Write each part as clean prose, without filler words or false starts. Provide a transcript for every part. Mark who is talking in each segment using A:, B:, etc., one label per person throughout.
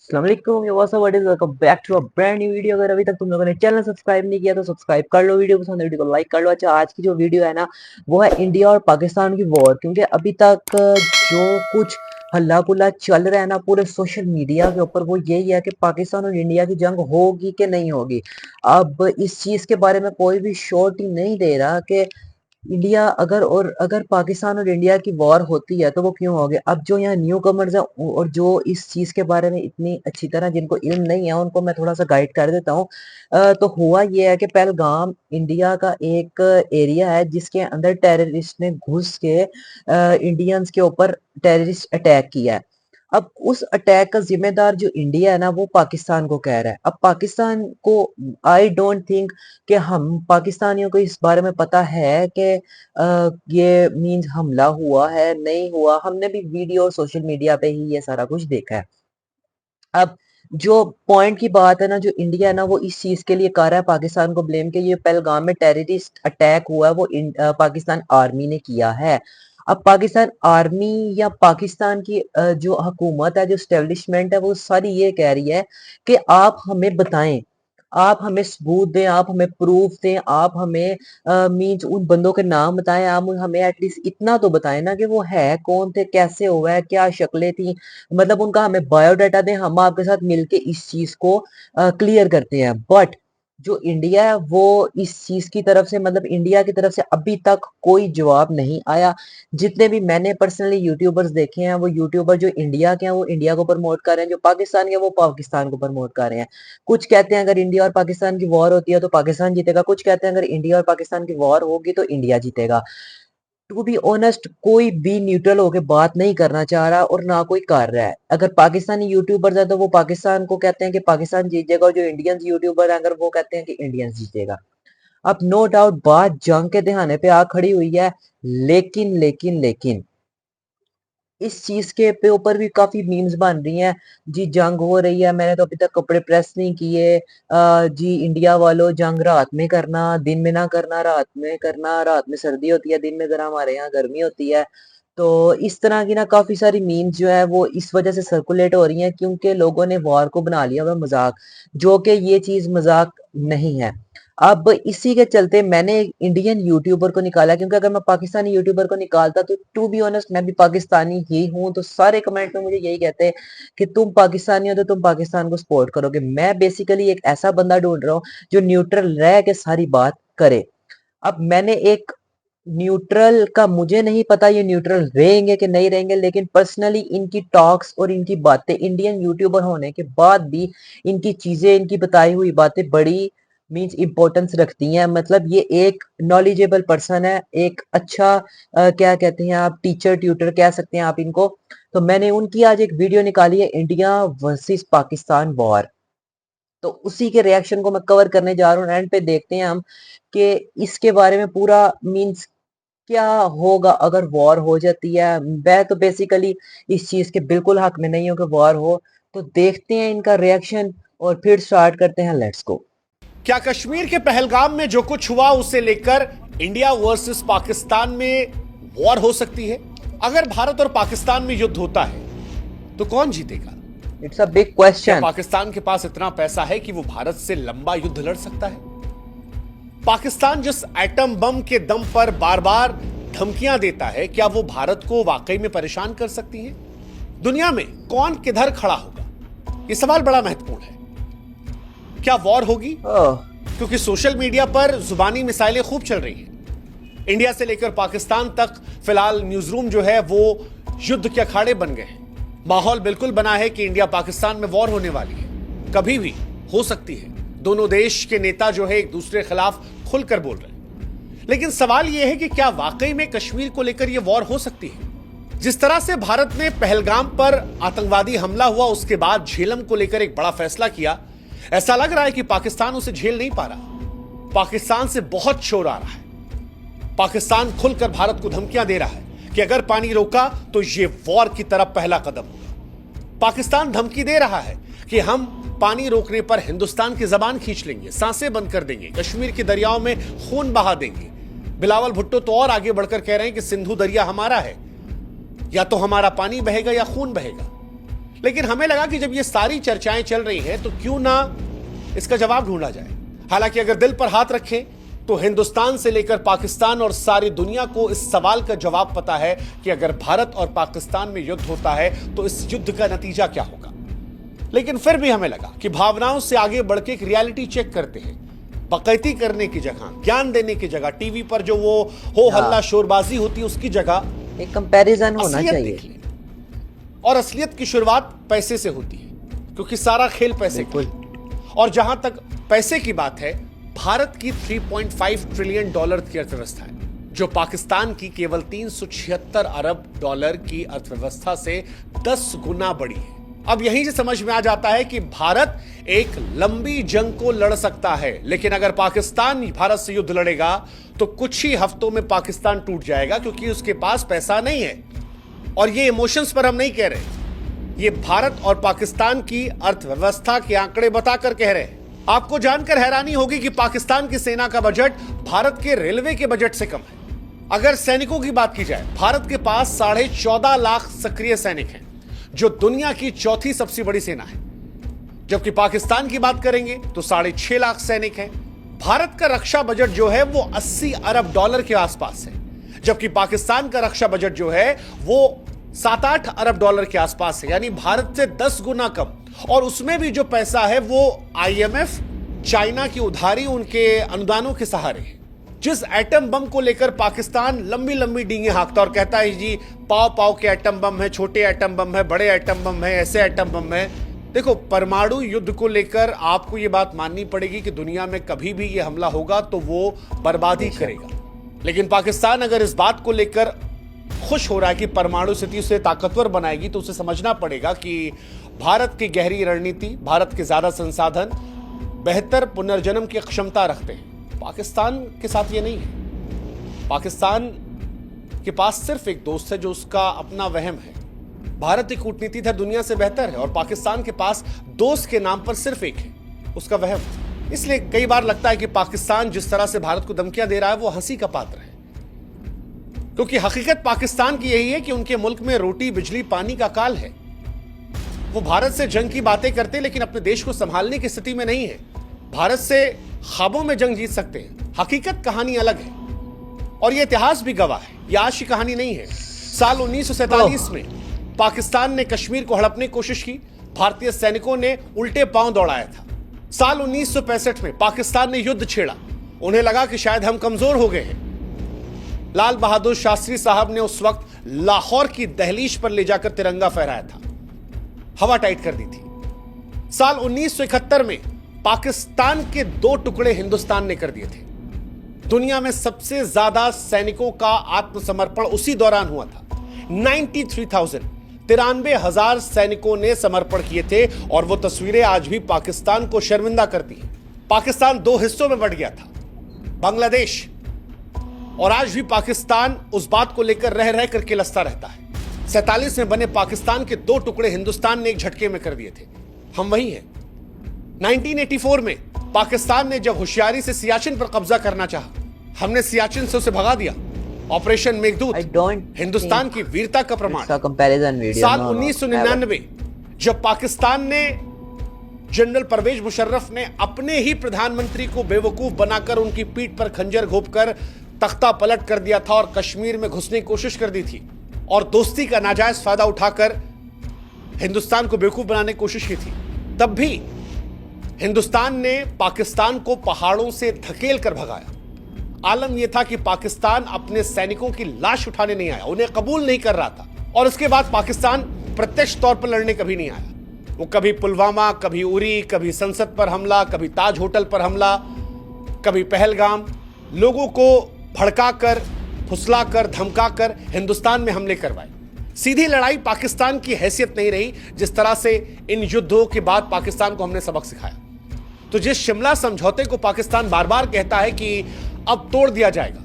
A: अस्सलाम वालेकुम what is welcome back to a brand new video. अगर अभी तक तुम लोगों ने चैनल सब्सक्राइब नहीं किया तो सब्सक्राइब कर लो। वीडियो पसंद है वीडियो को लाइक कर लो। अच्छा, आज की जो वीडियो है ना वो है इंडिया और पाकिस्तान की वॉर, क्योंकि अभी तक जो कुछ हल्ला गुल्ला चल रहा है ना पूरे सोशल मीडिया के ऊपर वो यही है कि पाकिस्तान और इंडिया की जंग होगी कि नहीं होगी। अब इस चीज के बारे में कोई भी श्योरिटी नहीं दे रहा कि इंडिया अगर पाकिस्तान और इंडिया की वॉर होती है तो वो क्यों होगी। अब जो यहाँ न्यू कमर्स है और जो इस चीज के बारे में इतनी अच्छी तरह जिनको इल्म नहीं है उनको मैं थोड़ा सा गाइड कर देता हूँ। तो हुआ ये है कि पहलगाम इंडिया का एक एरिया है जिसके अंदर टेररिस्ट ने घुस के इंडियंस के ऊपर टेररिस्ट अटैक किया है। अब उस अटैक का जिम्मेदार जो इंडिया है ना वो पाकिस्तान को कह रहा है। अब पाकिस्तान को आई डोंट थिंक कि हम पाकिस्तानियों को इस बारे में पता है कि ये मीन्स हमला हुआ है नहीं हुआ। हमने भी वीडियो और सोशल मीडिया पे ही ये सारा कुछ देखा है। अब जो पॉइंट की बात है ना, जो इंडिया है ना वो इस चीज के लिए कर रहा है पाकिस्तान को ब्लेम के ये पहलगाम में टेररिस्ट अटैक हुआ है वो पाकिस्तान आर्मी ने किया है। अब पाकिस्तान आर्मी या पाकिस्तान की जो हुकूमत है, जो स्टेब्लिशमेंट है, वो सारी ये कह रही है कि आप हमें बताएं, आप हमें सबूत दें, आप हमें प्रूफ दें, आप हमें मीन्स उन बंदों के नाम बताएं, आप हमें एटलीस्ट इतना तो बताएं ना कि वो है कौन थे, कैसे हुआ है, क्या शक्लें थी, मतलब उनका हमें बायोडाटा दें। हम आपके साथ मिलके इस चीज को क्लियर करते हैं। बट जो इंडिया है वो इस चीज की तरफ से, मतलब इंडिया की तरफ से अभी तक कोई जवाब नहीं आया। जितने भी मैंने पर्सनली यूट्यूबर्स देखे हैं वो यूट्यूबर जो इंडिया के हैं वो इंडिया को प्रमोट कर रहे हैं, जो पाकिस्तान के हैं वो पाकिस्तान को प्रमोट कर रहे हैं। कुछ कहते हैं अगर इंडिया और पाकिस्तान की वॉर होती है तो पाकिस्तान जीतेगा, कुछ कहते हैं अगर इंडिया और पाकिस्तान की वॉर होगी तो इंडिया जीतेगा। टू बी ऑनेस्ट कोई भी न्यूट्रल होके बात नहीं करना चाह रहा और ना कोई कर रहा है। अगर पाकिस्तानी यूट्यूबर्स है तो वो पाकिस्तान को कहते हैं कि पाकिस्तान जीतेगा, और जो इंडियंस यूट्यूबर है अगर वो कहते हैं कि इंडियंस जीतेगा। अब नो डाउट बात जंग के दहाने पे आ खड़ी हुई है। लेकिन इस चीज के पे ऊपर भी काफी मीम्स बन रही हैं। जी जंग हो रही है, मैंने तो अभी तक कपड़े प्रेस नहीं किए। जी इंडिया वालों जंग रात में करना, दिन में ना करना, रात में करना। रात में सर्दी होती है, दिन में जरा हमारे यहाँ गर्मी होती है। तो इस तरह की ना काफी सारी मीम्स जो है वो इस वजह से सर्कुलेट हो रही हैं क्योंकि लोगों ने वॉर को बना लिया हुआ मजाक, जो कि ये चीज मजाक नहीं है। अब इसी के चलते मैंने एक इंडियन यूट्यूबर को निकाला, क्योंकि अगर मैं पाकिस्तानी यूट्यूबर को निकालता तो टू बी ऑनेस्ट मैं भी पाकिस्तानी ही हूं, तो सारे कमेंट में मुझे यही कहते हैं कि तुम पाकिस्तानी हो तो तुम पाकिस्तान को सपोर्ट करोगे। मैं बेसिकली एक ऐसा बंदा ढूंढ रहा हूँ जो न्यूट्रल रह के सारी बात करे। अब मैंने एक न्यूट्रल का, मुझे नहीं पता ये न्यूट्रल रहेंगे कि नहीं रहेंगे, लेकिन पर्सनली इनकी टॉक्स और इनकी बातें इंडियन यूट्यूबर होने के बाद भी इनकी चीजें, इनकी बताई हुई बातें बड़ी मीन्स इंपॉर्टेंस रखती हैं। मतलब ये एक नॉलेजेबल पर्सन है, एक अच्छा क्या कहते हैं आप, टीचर ट्यूटर कह सकते हैं आप इनको। तो मैंने उनकी आज एक वीडियो निकाली है, इंडिया वर्सेस पाकिस्तान वॉर। तो उसी के रिएक्शन को मैं कवर करने जा रहा हूँ। एंड पे देखते हैं हम कि इसके बारे में पूरा मीन्स क्या होगा अगर वॉर हो जाती है। मैं तो बेसिकली इस चीज के बिल्कुल हक में नहीं हूं कि वॉर हो। तो देखते हैं इनका रिएक्शन और फिर स्टार्ट करते हैं। Let's go.
B: क्या कश्मीर के पहलगाम में जो कुछ हुआ उसे लेकर इंडिया वर्सेस पाकिस्तान में वॉर हो सकती है? अगर भारत और पाकिस्तान में युद्ध होता है तो कौन जीतेगा?
A: इट्स अ बिग
B: क्या
A: क्वेश्चन।
B: पाकिस्तान के पास इतना पैसा है कि वो भारत से लंबा युद्ध लड़ सकता है? पाकिस्तान जिस एटम बम के दम पर बार बार धमकियां देता है, क्या वो भारत को वाकई में परेशान कर सकती है? दुनिया में कौन किधर खड़ा होगा, यह सवाल बड़ा महत्वपूर्ण है। क्या वॉर होगी? क्योंकि सोशल मीडिया पर जुबानी मिसाइलें खूब चल रही हैं। इंडिया से लेकर पाकिस्तान तक फिलहाल न्यूज रूम जो है वो युद्ध के अखाड़े बन गए हैं। माहौल बिल्कुल बना है कि इंडिया पाकिस्तान में वॉर होने वाली है, कभी भी हो सकती है। दोनों देश के नेता जो है एक दूसरे के खिलाफ खुलकर बोल रहे हैं। लेकिन सवाल यह है कि क्या वाकई में कश्मीर को लेकर यह वॉर हो सकती है? जिस तरह से भारत ने पहलगाम पर आतंकवादी हमला हुआ उसके बाद झेलम को लेकर एक बड़ा फैसला किया, ऐसा लग रहा है कि पाकिस्तान उसे झेल नहीं पा रहा। पाकिस्तान से बहुत शोर आ रहा है। पाकिस्तान खुलकर भारत को धमकियां दे रहा है कि अगर पानी रोका तो यह वॉर की तरफ पहला कदम होगा। पाकिस्तान धमकी दे रहा है कि हम पानी रोकने पर हिंदुस्तान की जबान खींच लेंगे, सांसें बंद कर देंगे, कश्मीर के दरियाओं में खून बहा देंगे। बिलावल भुट्टो तो और आगे बढ़कर कह रहे हैं कि सिंधु दरिया हमारा है, या तो हमारा पानी बहेगा या खून बहेगा। लेकिन हमें लगा कि जब ये सारी चर्चाएं चल रही हैं तो क्यों ना इसका जवाब ढूंढा जाए। हालांकि अगर दिल पर हाथ रखें तो हिंदुस्तान से लेकर पाकिस्तान और सारी दुनिया को इस सवाल का जवाब पता है कि अगर भारत और पाकिस्तान में युद्ध होता है तो इस युद्ध का नतीजा क्या होगा। लेकिन फिर भी हमें लगा कि भावनाओं से आगे बढ़ के एक रियलिटी चेक करते हैं। बकैती करने की जगह, ज्ञान देने की जगह, टीवी पर जो वो हो हल्ला शोरबाजी होती है उसकी जगह
A: एक कंपैरिजन होना
B: असलियत
A: चाहिए।
B: देख लें। और असलियत की शुरुआत पैसे से होती है, क्योंकि सारा खेल पैसे का है। और जहां तक पैसे की बात है, भारत की 3.5 ट्रिलियन डॉलर की अर्थव्यवस्था है, जो पाकिस्तान की केवल 376 अरब डॉलर की अर्थव्यवस्था से 10 गुना बड़ी है। अब यहीं से समझ में आ जाता है कि भारत एक लंबी जंग को लड़ सकता है, लेकिन अगर पाकिस्तान भारत से युद्ध लड़ेगा तो कुछ ही हफ्तों में पाकिस्तान टूट जाएगा, क्योंकि उसके पास पैसा नहीं है। और ये इमोशंस पर हम नहीं कह रहे, ये भारत और पाकिस्तान की अर्थव्यवस्था के आंकड़े बताकर कह रहे हैं। आपको जानकर हैरानी होगी कि पाकिस्तान की सेना का बजट भारत के रेलवे के बजट से कम है। अगर सैनिकों की बात की जाए, भारत के पास 14.5 लाख सक्रिय सैनिक हैं, जो दुनिया की चौथी सबसे बड़ी सेना है। जबकि पाकिस्तान की बात करेंगे तो 6.5 लाख सैनिक हैं। भारत का रक्षा बजट जो है वो 80 अरब डॉलर के आसपास है, जबकि पाकिस्तान का रक्षा बजट जो है वो 7-8 अरब डॉलर के आसपास है, यानी भारत से 10 गुना कम। और उसमें भी जो पैसा है वो IMF, चाइना की उधारी, उनके अनुदानों के सहारे है। जिस एटम बम को लेकर पाकिस्तान लंबी लंबी डींगे हाँकता और कहता है जी पाव पाव के एटम बम है, छोटे एटम बम है, बड़े एटम बम है, ऐसे एटम बम है। देखो, परमाणु युद्ध को लेकर आपको यह बात माननी पड़ेगी कि दुनिया में कभी भी यह हमला होगा तो वो बर्बादी करेगा। लेकिन पाकिस्तान अगर इस बात को लेकर खुश हो रहा है कि परमाणु स्थिति उसे ताकतवर बनाएगी, तो उसे समझना पड़ेगा कि भारत की गहरी रणनीति, भारत के ज्यादा संसाधन, बेहतर पुनर्जन्म की क्षमता रखते हैं। पाकिस्तान के साथ ये नहीं है। पाकिस्तान के पास सिर्फ एक दोस्त है जो उसका अपना वहम है। भारत की कूटनीति था दुनिया से बेहतर है, और पाकिस्तान के पास दोस्त के नाम पर सिर्फ एक है, उसका वहम। इसलिए कई बार लगता है कि पाकिस्तान जिस तरह से भारत को धमकियां दे रहा है वो हंसी का पात्र है, क्योंकि हकीकत पाकिस्तान की यही है कि उनके मुल्क में रोटी, बिजली, पानी का काल है। वो भारत से जंग की बातें करते, लेकिन अपने देश को संभालने की स्थिति में नहीं है। भारत से ख्वाबों में जंग जीत सकते हैं, हकीकत कहानी अलग है। और यह इतिहास भी गवाह है, यह आज की कहानी नहीं है। साल 1947 में पाकिस्तान ने कश्मीर को हड़पने की कोशिश की, भारतीय सैनिकों ने उल्टे पांव दौड़ाया था। साल 1965 में पाकिस्तान ने युद्ध छेड़ा, उन्हें लगा कि शायद हम कमजोर हो गए हैं। लाल बहादुर शास्त्री साहब ने उस वक्त लाहौर की दहलीज पर ले जाकर तिरंगा फहराया था, हवा टाइट कर दी थी। साल 1971 में पाकिस्तान के 2 टुकड़े हिंदुस्तान ने कर दिए थे। दुनिया में सबसे ज्यादा सैनिकों का आत्मसमर्पण उसी दौरान हुआ था। 93,000 सैनिकों ने समर्पण किए थे, और वो तस्वीरें आज भी पाकिस्तान को शर्मिंदा करती हैं। पाकिस्तान 2 हिस्सों में बंट गया था, बांग्लादेश, और आज भी पाकिस्तान उस बात को लेकर रह रह कर किलसता रहता है। 47 में बने पाकिस्तान के 2 टुकड़े हिंदुस्तान ने एक झटके में कर दिए थे। हम वही हैं। 1984 में पाकिस्तान ने जब होशियारी से सियाचिन पर कब्जा करना चाहा, हमने सियाचिन से उसे भगा दिया। ऑपरेशन मेघदूत हिंदुस्तान की वीरता का प्रमाण। साल 1999 जब पाकिस्तान ने, जनरल परवेज मुशर्रफ ने अपने ही प्रधानमंत्री को बेवकूफ बनाकर उनकी पीठ पर खंजर घोंपकर तख्ता पलट कर दिया था और कश्मीर में घुसने की कोशिश कर दी थी, और दोस्ती का नाजायज फायदा उठाकर हिंदुस्तान को बेवकूफ बनाने की कोशिश की थी, तब भी हिंदुस्तान ने पाकिस्तान को पहाड़ों से धकेल कर भगाया। आलम यह था कि पाकिस्तान अपने सैनिकों की लाश उठाने नहीं आया, उन्हें कबूल नहीं कर रहा था। और उसके बाद पाकिस्तान प्रत्यक्ष तौर पर लड़ने कभी नहीं आया। वो कभी पुलवामा, कभी उरी, कभी संसद पर हमला, कभी ताज होटल पर हमला, कभी पहलगाम, लोगों को भड़काकर, फुसलाकर, धमकाकर हिंदुस्तान में हमले करवाए। सीधी लड़ाई पाकिस्तान की हैसियत नहीं रही, जिस तरह से इन युद्धों के बाद पाकिस्तान को हमने सबक सिखाया। तो जिस शिमला समझौते को पाकिस्तान बार बार कहता है कि अब तोड़ दिया जाएगा,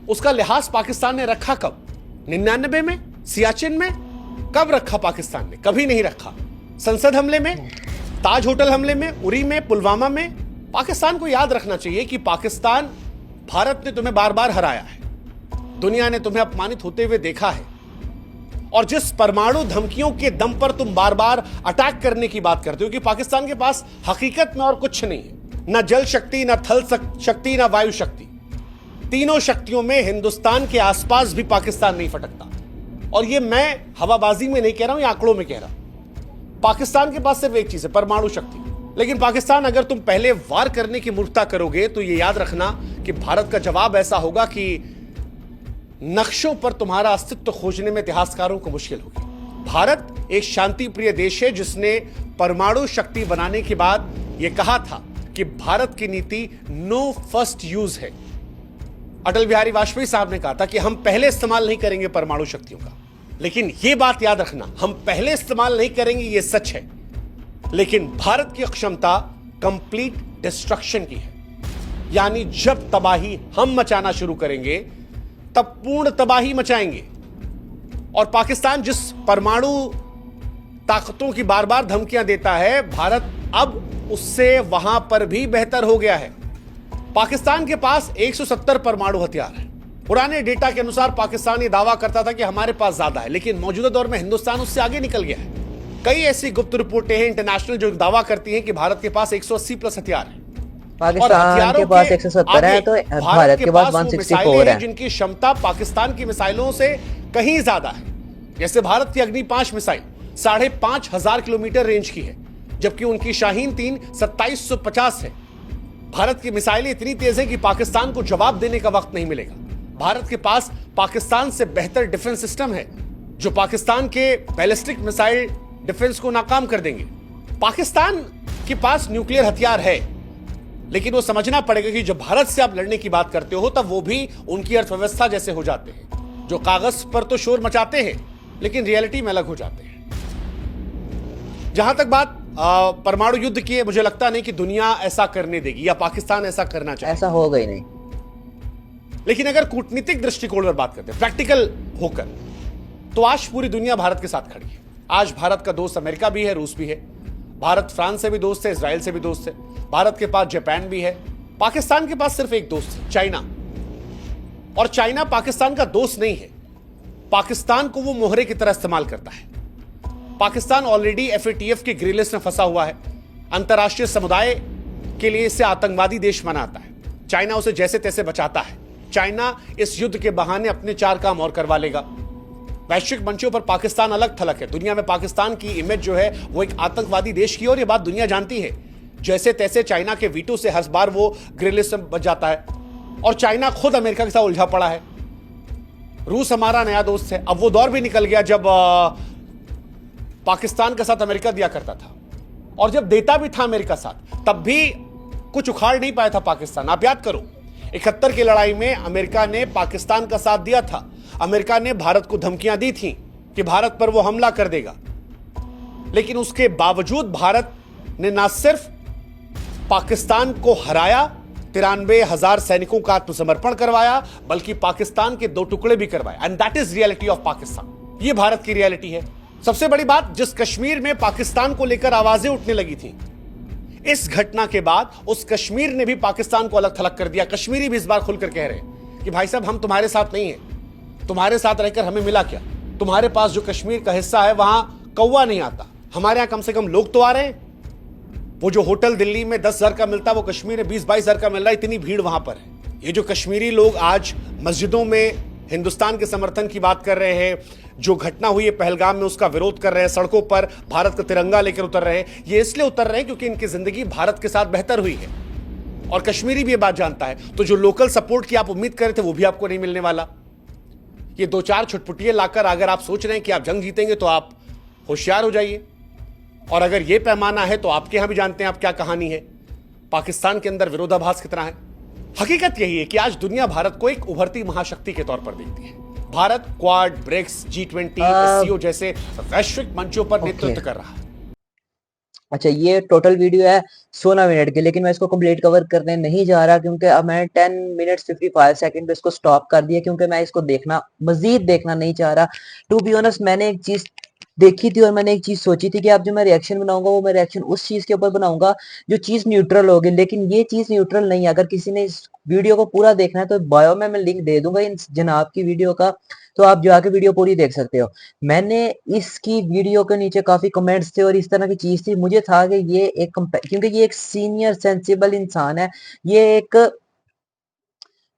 B: उसका लिहाज पाकिस्तान ने रखा कब? 99 में, सियाचिन में? कब रखा पाकिस्तान ने? कभी नहीं रखा। संसद हमले में, ताज होटल हमले में, उरी में, पुलवामा में। पाकिस्तान को याद रखना चाहिए कि पाकिस्तान, भारत ने तुम्हें बार बार हराया है, दुनिया ने तुम्हें अपमानित होते हुए देखा है, और जिस परमाणु धमकियों के दम पर तुम बार बार अटैक करने की बात करते हो कि पाकिस्तान के पास हकीकत में और कुछ नहीं है, ना जल शक्ति, ना थल शक्ति, ना वायु शक्ति। तीनों शक्तियों में हिंदुस्तान के आसपास भी पाकिस्तान नहीं फटकता। और ये मैं हवाबाजी में नहीं कह रहा हूं, ये आंकड़ों में कह रहा हूं। पाकिस्तान के पास सिर्फ एक चीज है, परमाणु शक्ति। लेकिन पाकिस्तान, अगर तुम पहले वार करने की मूर्खता करोगे तो ये याद रखना कि भारत का जवाब ऐसा होगा कि नक्शों पर तुम्हारा अस्तित्व खोजने में इतिहासकारों को मुश्किल होगी। भारत एक शांति प्रिय देश है जिसने परमाणु शक्ति बनाने के बाद यह कहा था कि भारत की नीति नो फर्स्ट यूज है। अटल बिहारी वाजपेयी साहब ने कहा था कि हम पहले इस्तेमाल नहीं करेंगे परमाणु शक्तियों का। लेकिन यह बात याद रखना, हम पहले इस्तेमाल नहीं करेंगे, यह सच है, लेकिन भारत की क्षमता कंप्लीट डिस्ट्रक्शन की है। यानी जब तबाही हम मचाना शुरू करेंगे तब पूर्ण तबाही मचाएंगे। और पाकिस्तान जिस परमाणु ताकतों की बार बार धमकियां देता है, भारत अब उससे वहां पर भी बेहतर हो गया है। पाकिस्तान के पास 170 परमाणु हथियार है। पुराने डेटा के अनुसार पाकिस्तान ये दावा करता था कि हमारे पास ज्यादा है, लेकिन मौजूदा दौर में हिंदुस्तान उससे आगे निकल गया है। कई ऐसी गुप्त रिपोर्टें हैं इंटरनेशनल जो दावा करती हैं कि भारत के पास 180 प्लस हथियार है।
A: पाकिस्तान के पास 170 है तो भारत के पास 164 है,
B: जिनकी क्षमता पाकिस्तान की मिसाइलों से कहीं ज्यादा है। जैसे भारत की अग्नि 5 मिसाइल 5,500 किलोमीटर रेंज की है, जबकि उनकी शाहीन 3 2750 है। भारत की मिसाइलें इतनी तेज हैं कि पाकिस्तान को जवाब देने का वक्त नहीं मिलेगा। भारत के पास पाकिस्तान से बेहतर डिफेंस सिस्टम है जो पाकिस्तान के बैलिस्टिक मिसाइल डिफेंस को नाकाम कर देंगे। पाकिस्तान के पास न्यूक्लियर हथियार है, लेकिन वो समझना पड़ेगा कि जब भारत से आप लड़ने की बात करते हो तब वो भी उनकी अर्थव्यवस्था जैसे हो जाते हैं, जो कागज पर तो शोर मचाते हैं लेकिन रियलिटी में अलग हो जाते हैं। जहां तक बात परमाणु युद्ध की है, मुझे लगता नहीं कि दुनिया ऐसा करने देगी या पाकिस्तान ऐसा करना चाहे,
A: ऐसा होगा ही नहीं।
B: लेकिन अगर कूटनीतिक दृष्टिकोण पर बात करते हैं, प्रैक्टिकल होकर, तो आज पूरी दुनिया भारत के साथ खड़ी है। आज भारत का दोस्त अमेरिका भी है, रूस भी है। भारत फ्रांस से भी दोस्त है, इजराइल से भी दोस्त है। भारत के पास जापान भी है। पाकिस्तान के पास सिर्फ एक दोस्त है, चाइना। और चाइना पाकिस्तान का दोस्त नहीं है, पाकिस्तान को वो मोहरे की तरह इस्तेमाल करता है। पाकिस्तान ऑलरेडी FATF के ग्रे लिस्ट में फंसा हुआ है। अंतर्राष्ट्रीय समुदाय के लिए इसे आतंकवादी देश मनाता है। चाइना उसे जैसे तैसे बचाता है। चाइना इस युद्ध के बहाने अपने 4 काम और करवा लेगा। वैश्विक मंचों पर पाकिस्तान अलग थलग है। दुनिया में पाकिस्तान की इमेज जो है वो एक आतंकवादी देश की, और ये बात दुनिया जानती है। जैसे तैसे चाइना के वीटो से हर बार वो ग्रे लिस्ट में बच जाता है, और चाइना खुद अमेरिका के साथ उलझा पड़ा है। रूस हमारा नया दोस्त है। अब वो दौर भी निकल गया जब पाकिस्तान के साथ अमेरिका दिया करता था, और जब देता भी था अमेरिका साथ, तब भी कुछ उखाड़ नहीं पाया था पाकिस्तान। आप याद करो, 71 की लड़ाई में अमेरिका ने पाकिस्तान का साथ दिया था। अमेरिका ने भारत को धमकियां दी थी कि भारत पर वो हमला कर देगा, लेकिन उसके बावजूद भारत ने ना सिर्फ पाकिस्तान को हराया, 93,000 सैनिकों का आत्मसमर्पण करवाया, बल्कि पाकिस्तान के 2 टुकड़े भी करवाए। And that is reality of Pakistan. ये भारत की रियलिटी है। सबसे बड़ी बात, जिस कश्मीर में पाकिस्तान को लेकर आवाजें उठने लगी थी, इस घटना के बाद उस कश्मीर ने भी पाकिस्तान को अलग थलग कर दिया। कश्मीरी भी इस बार खुलकर कह रहे हैं कि भाई साहब, हम तुम्हारे साथ नहीं हैं। तुम्हारे साथ रहकर हमें मिला क्या? तुम्हारे पास जो कश्मीर का हिस्सा है वहां कौवा नहीं आता, हमारे यहां कम से कम लोग तो आ रहे हैं। वो जो होटल दिल्ली में 10,000 का मिलता है, वो कश्मीर में 20-22,000 का मिल रहा है। इतनी भीड़ वहां पर है। ये जो कश्मीरी लोग आज मस्जिदों में हिंदुस्तान के समर्थन की बात कर रहे हैं, जो घटना हुई है पहलगाम में उसका विरोध कर रहे हैं, सड़कों पर भारत का तिरंगा लेकर उतर रहे हैं, ये इसलिए उतर रहे हैं क्योंकि इनकी जिंदगी भारत के साथ बेहतर हुई है। और कश्मीरी भी ये बात जानता है। तो जो लोकल सपोर्ट की आप उम्मीद कर रहे थे, वो भी आपको नहीं मिलने वाला। ये 2-4 छुटपुटिये लाकर अगर आप सोच रहे हैं कि आप जंग जीतेंगे, तो आप होशियार हो जाइए। और अगर ये पैमाना है तो आपके यहां भी जानते हैं आप क्या कहानी है। पाकिस्तान के अंदर विरोधाभास कितना है। हकीकत यही है कि आज दुनिया भारत को एक उभरती महाशक्ति के तौर पर देखती है। Bharat quad, BRICS, G20, SCO जैसे वैश्विक मंचों पर नेतृत्व कर रहा है।
A: अच्छा, ये टोटल वीडियो है 16 मिनट की, लेकिन मैं इसको कंप्लीट कवर करने नहीं जा रहा क्योंकि अब मैंने 10 मिनट 55 सेकंड पे इसको स्टॉप कर दिया, क्योंकि मैं इसको मजीद देखना नहीं चाह रहा। टू बी ऑनेस्ट, मैंने एक चीज देखी थी और मैंने एक चीज सोची थी कि अब जो मैं रिएक्शन बनाऊंगा वो मैं रिएक्शन उस चीज के ऊपर बनाऊंगा जो चीज न्यूट्रल होगी, लेकिन ये चीज न्यूट्रल नहीं है। अगर किसी ने इस वीडियो को पूरा देखना है तो बायो में मैं लिंक दे दूंगा इन जनाब की वीडियो का, तो आप जाके वीडियो पूरी देख सकते हो। मैंने इसकी वीडियो के नीचे काफी कमेंट्स थे और इस तरह की चीज थी, मुझे था कि ये एक क्योंकि ये एक सीनियर सेंसिबल इंसान है, ये एक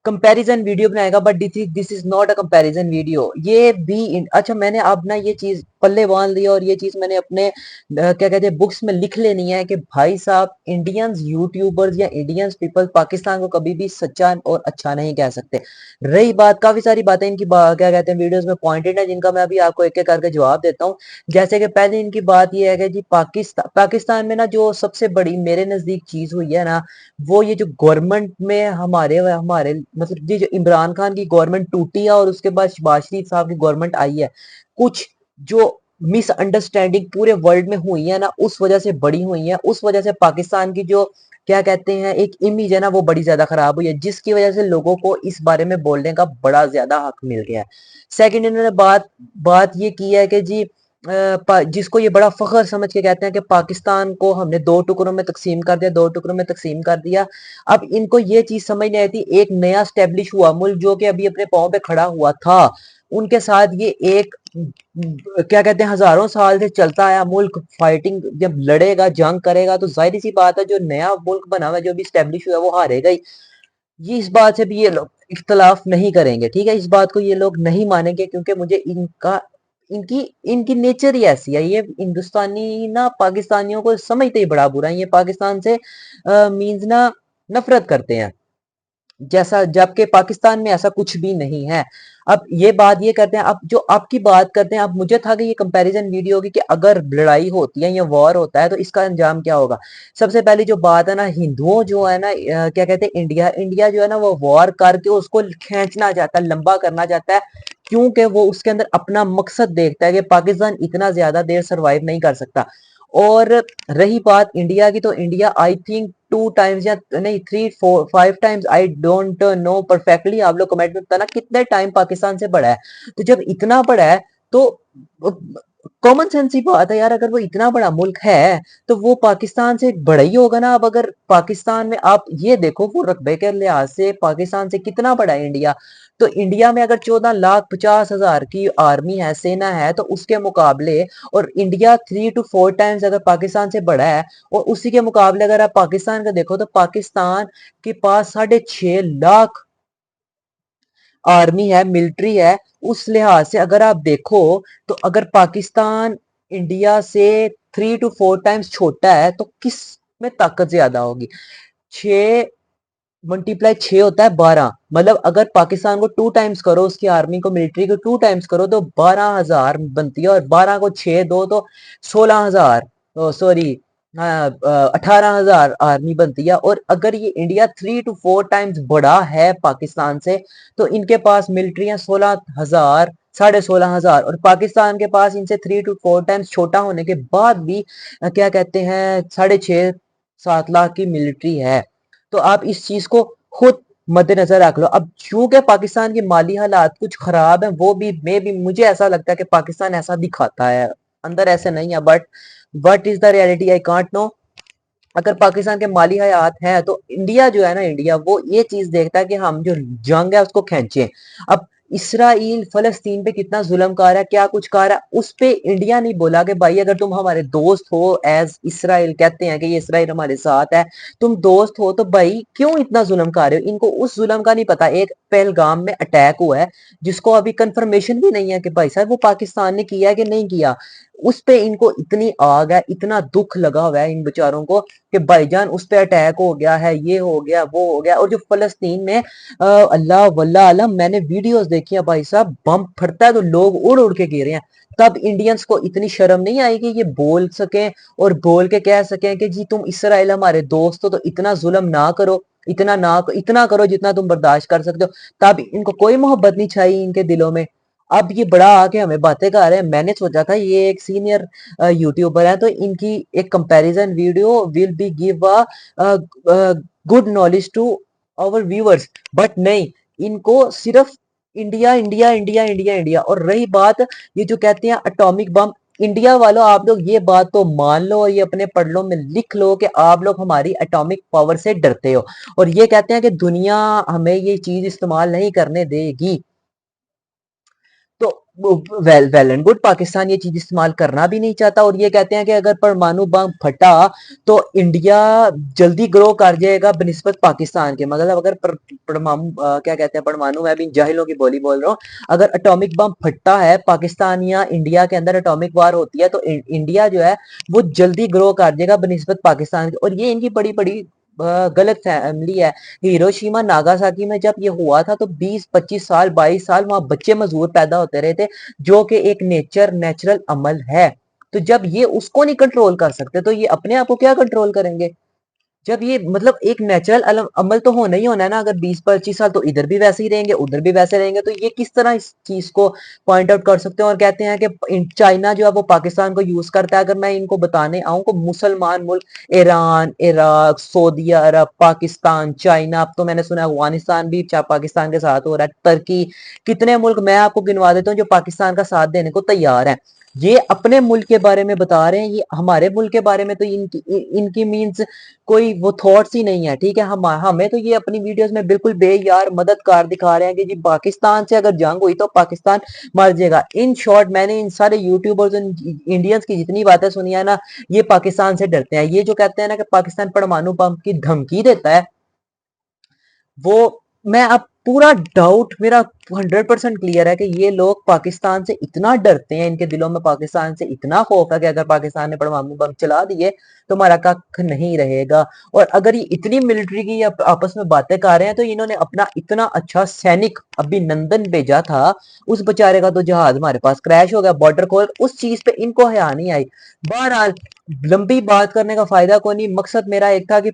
A: कंपैरिजन वीडियो बनाएगा, but this is not a comparison video. ये भी अच्छा, मैंने अब ना ये चीज पल्ले बांध लिया और ये चीज मैंने अपने क्या कहते हैं बुक्स में लिख लेनी है कि भाई साहब, इंडियंस यूट्यूबर्स या इंडियंस पीपल पाकिस्तान को कभी भी सच्चा और अच्छा नहीं कह सकते। रही बात, काफी सारी बातें इनकी क्या कहते हैं वीडियोस में पॉइंटेड है, जिनका मैं अभी आपको एक एक करके जवाब देता हूँ। जैसे कि पहले इनकी बात ये है कि जी पाकिस्तान में ना जो सबसे बड़ी मेरे नजदीक चीज हुई है ना, वो ये जो गवर्नमेंट में हमारे हमारे मतलब ये जो इमरान खान की गवर्नमेंट टूटी है और उसके बाद शहबाज शरीफ साहब की गवर्नमेंट आई है, कुछ जो मिसअंडरस्टैंडिंग पूरे वर्ल्ड में हुई है ना, उस वजह से बड़ी हुई है, उस वजह से पाकिस्तान की जो क्या कहते हैं एक इमेज है ना, वो बड़ी ज्यादा खराब हुई है, जिसकी वजह से लोगों को इस बारे में बोलने का बड़ा ज्यादा हक मिल गया है। सेकंड, इन्होंने बात बात ये की है कि जी जिसको ये बड़ा फख्र समझ के कहते हैं कि पाकिस्तान को हमने दो टुकड़ों में तकसीम कर दिया, दो टुकड़ों में तकसीम कर दिया। अब इनको ये चीज समझ नहीं आती, एक नया स्टेब्लिश हुआ मुल्क जो कि अभी अपने पांव पे खड़ा हुआ था, उनके साथ ये एक क्या कहते हैं हजारों साल से चलता आया मुल्क फाइटिंग जब लड़ेगा, जंग करेगा, तो जाहिर सी बात है जो नया मुल्क बना हुआ है, जो भी स्टेब्लिश हुआ है, वो हारेगा ही। ये इस बात से भी ये लोग इख्तलाफ नहीं करेंगे, ठीक है, इस बात को ये लोग नहीं मानेंगे, क्योंकि मुझे इनका इनकी इनकी नेचर ही ऐसी है। ये हिंदुस्तानी ना पाकिस्तानियों को समझते ही बड़ा बुरा है, ये पाकिस्तान से मींस ना नफरत करते हैं, जैसा जबकि पाकिस्तान में ऐसा कुछ भी नहीं है। अब ये बात ये करते हैं, अब जो आपकी बात करते हैं, अब मुझे था कि ये कंपैरिजन वीडियो होगी कि अगर लड़ाई होती है या वॉर होता है तो इसका अंजाम क्या होगा। सबसे पहली जो बात है ना, हिंदुओं जो है ना क्या कहते हैं इंडिया इंडिया जो है ना, वो वॉर करके उसको खींचना चाहता है, लंबा करना चाहता है, क्योंकि वो उसके अंदर अपना मकसद देखता है कि पाकिस्तान इतना ज्यादा देर सरवाइव नहीं कर सकता। और रही बात इंडिया की, तो इंडिया आई थिंक 2 टाइम्स या नहीं 3 4 5 times, I don't know perfectly, आप लोग कमेंट में बताना कितने टाइम पाकिस्तान से बड़ा है। तो जब इतना बड़ा है तो कॉमन सेंस ही बात है यार, अगर वो इतना बड़ा मुल्क है तो वो पाकिस्तान से बड़ा ही होगा ना। अब अगर पाकिस्तान में आप ये देखो, वो रकबे के लिहाज से पाकिस्तान से कितना बड़ा है इंडिया, तो इंडिया में अगर 14,50,000 की आर्मी है, सेना है, तो उसके मुकाबले, और इंडिया 3 to 4 टाइम्स अगर पाकिस्तान से बड़ा है, और उसी के मुकाबले अगर आप पाकिस्तान का देखो, तो पाकिस्तान के पास 6.5 लाख आर्मी है, मिलिट्री है। उस लिहाज से अगर आप देखो, तो अगर पाकिस्तान इंडिया से 3 to 4 टाइम्स छोटा है, तो किस में ताकत ज्यादा होगी। 6 × 6 होता है 12, मतलब अगर पाकिस्तान को 2 टाइम्स करो, उसकी आर्मी को, मिलिट्री को 2 टाइम्स करो, तो 12,000 बनती है, और 12 को 6 दो तो 16,000, सॉरी 18,000 आर्मी बनती है। और अगर ये इंडिया 3 to 4 टाइम्स बड़ा है पाकिस्तान से, तो इनके पास मिलिट्री है 16,000, 16,500, और पाकिस्तान के पास इनसे 3 to 4 टाइम्स छोटा होने के बाद भी क्या कहते हैं 6.5 7 लाख की मिलिट्री है। तो आप इस चीज को खुद मद्देनजर रख लो। अब चूंकि पाकिस्तान की माली हालात कुछ खराब है, वो भी मुझे ऐसा लगता है कि पाकिस्तान ऐसा दिखाता है, अंदर ऐसे नहीं है, but what is the reality I can't know. अगर पाकिस्तान के माली हालात हैं, तो इंडिया जो है ना, इंडिया वो ये चीज देखता है कि हम जो जंग है उसको खींचे। अब इसराइल फलस्तीन पे कितना जुल्म कर रहा है, क्या कुछ कर रहा है, उस पे इंडिया नहीं बोला कि भाई अगर तुम हमारे दोस्त हो, एज इसराइल कहते हैं कि ये इसराइल हमारे साथ है, तुम दोस्त हो, तो भाई क्यों इतना जुल्म कर रहे हो। इनको उस जुल्म का नहीं पता। एक पहलगाम में अटैक हुआ है, जिसको अभी कंफर्मेशन भी नहीं है कि भाई साहब वो पाकिस्तान ने किया है कि नहीं किया। उस पे इनको इतनी आग है, इतना दुख लगा हुआ है इन बेचारों को कि भाईजान उस पे अटैक हो गया है, ये हो गया, वो हो गया। और जो फलस्तीन में अल्लाह वल्लाह आलम, मैंने वीडियोस देखी है भाई साहब, बम फटता है तो लोग उड़ उड़ के गिरे हैं। तब इंडियंस को इतनी शर्म नहीं आई कि ये बोल सके और बोल के कह सके कि जी तुम इसराइल हमारे दोस्त हो, तो इतना जुल्म ना करो, इतना करो जितना तुम बर्दाश्त कर सकते हो। तब इनको कोई मोहब्बत नहीं छाई इनके दिलों में। अब ये बड़ा आके हमें बातें कर रहे हैं। मैंने सोचा था ये एक सीनियर यूट्यूबर है, तो इनकी एक comparison video will be give a good knowledge to our viewers, but नहीं, इनको सिर्फ India India India India India. और रही बात ये जो कहते हैं एटॉमिक बम, इंडिया वालों आप लोग ये बात तो मान लो और ये अपने पढ़लों में लिख लो कि आप लोग हमारी एटॉमिक पावर से डरते हो, और ये कहते हैं कि दुनिया हमें ये चीज इस्तेमाल नहीं करने देगी। Well well and good, Pakistan ये चीज इस्तेमाल करना भी नहीं चाहता और ये कहते हैं कि अगर परमाणु बम फटा तो इंडिया जल्दी ग्रो कर जाएगा बनिस्बत पाकिस्तान के। मतलब अगर परमाणु क्या कहते हैं परमाणु, मैं भी जाहिलों की बोली बोल रहा हूँ, अगर एटॉमिक बम फटता है पाकिस्तान या इंडिया के अंदर एटॉमिक वार होती है तो इंडिया जो है वो जल्दी ग्रो कर जाएगा बनिस्बत पाकिस्तान के। और ये इनकी बड़ी बड़ी गलत फैमिली है। हिरोशिमा नागासाकी में जब ये हुआ था तो 20-25 साल 22 साल वहां बच्चे मजदूर पैदा होते रहे थे, जो कि एक नेचुरल अमल है। तो जब ये उसको नहीं कंट्रोल कर सकते तो ये अपने आप को क्या कंट्रोल करेंगे? जब ये मतलब एक नेचुरल अमल तो होना ही होना है ना। अगर 20-25 साल तो इधर भी वैसे ही रहेंगे उधर भी वैसे रहेंगे तो ये किस तरह इस चीज को पॉइंट आउट कर सकते हैं? और कहते हैं कि चाइना जो है वो पाकिस्तान को यूज करता है। अगर मैं इनको बताने आऊं को मुसलमान मुल्क ईरान, इराक, सऊदी अरब, पाकिस्तान, चाइना, अब तो मैंने सुना है अफगानिस्तान भी पाकिस्तान के साथ हो रहा है, तुर्की, कितने मुल्क मैं आपको गिनवा देता हूँ जो पाकिस्तान का साथ देने को तैयार है। ये अपने मुल्क के बारे में बता रहे हैं, ये हमारे मुल्क के बारे में तो इनकी मीन्स कोई वो थॉट्स ही नहीं है। ठीक है, हम हमें तो ये अपनी वीडियोस में बिल्कुल बेयार मददगार दिखा रहे हैं कि जी पाकिस्तान से अगर जंग हुई तो पाकिस्तान मर जाएगा। इन शॉर्ट मैंने इन सारे यूट्यूबर्स इंडियंस की जितनी बातें सुनी है ना, ये पाकिस्तान से डरते हैं। ये जो कहते हैं ना कि पाकिस्तान परमाणु बम की धमकी देता है, वो मैं अब पूरा डाउट मेरा 100% क्लियर है कि ये लोग पाकिस्तान से इतना डरते हैं, इनके दिलों में पाकिस्तान से इतना खौफ है कि अगर पाकिस्तान ने परमाणु बम चला दिए तो हमारा कख नहीं रहेगा। और अगर ये इतनी मिलिट्री की आपस में बातें कर रहे हैं तो इन्होंने अपना इतना अच्छा सैनिक अभिनंदन भेजा था, उस बेचारे का तो जहाज हमारे पास क्रैश हो गया बॉर्डर खोल, उस चीज पे इनको हया नहीं आई। बहरहाल लंबी बात करने का फायदा कोई नहीं, मकसद मेरा एक था कि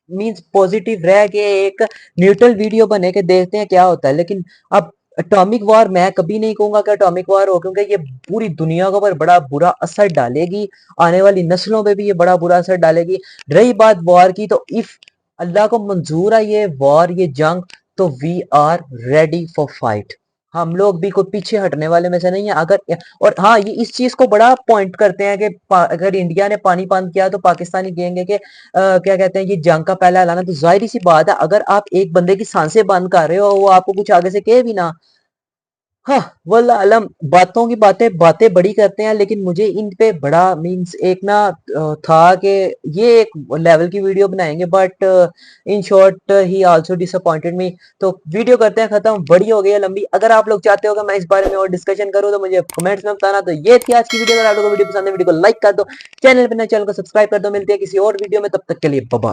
A: मींस पॉजिटिव रह के एक न्यूट्रल वीडियो बने के देखते हैं क्या होता है। लेकिन अब एटॉमिक वॉर मैं कभी नहीं कहूंगा कि एटॉमिक वॉर हो, क्योंकि ये पूरी दुनिया के ऊपर बड़ा बुरा असर डालेगी, आने वाली नस्लों पे भी ये बड़ा बुरा असर डालेगी। रही बात वॉर की, तो इफ अल्लाह को मंजूर है ये वॉर, ये जंग, तो we are ready for fight. हम लोग भी कोई पीछे हटने वाले में से नहीं है। अगर और हाँ, ये इस चीज को बड़ा पॉइंट करते हैं कि अगर इंडिया ने पानी बंद किया तो पाकिस्तानी कहेंगे कि क्या कहते हैं ये जंग का पहला ऐलान है। तो जाहिर सी बात है, अगर आप एक बंदे की सांसें बंद कर रहे हो वो आपको कुछ आगे से कहे भी ना, हाँ वल्लाह आलम, बातों की बातें बातें बड़ी करते हैं। लेकिन मुझे इन पे बड़ा मींस एक ना था कि ये एक लेवल की वीडियो बनाएंगे, but in short he also disappointed मी। तो वीडियो करते हैं खत्म, बड़ी हो गई है लंबी। अगर आप लोग चाहते हो कि मैं इस बारे में और डिस्कशन करूं तो मुझे कमेंट्स में बताना। तो ये थी आज की वीडियो। अगर आप लोगों को वीडियो पसंद है वीडियो को लाइक कर दो, चैनल पर नए चैनल को सब्सक्राइब कर दो। मिलते हैं किसी और वीडियो में, तब तक के लिए बाय बाय।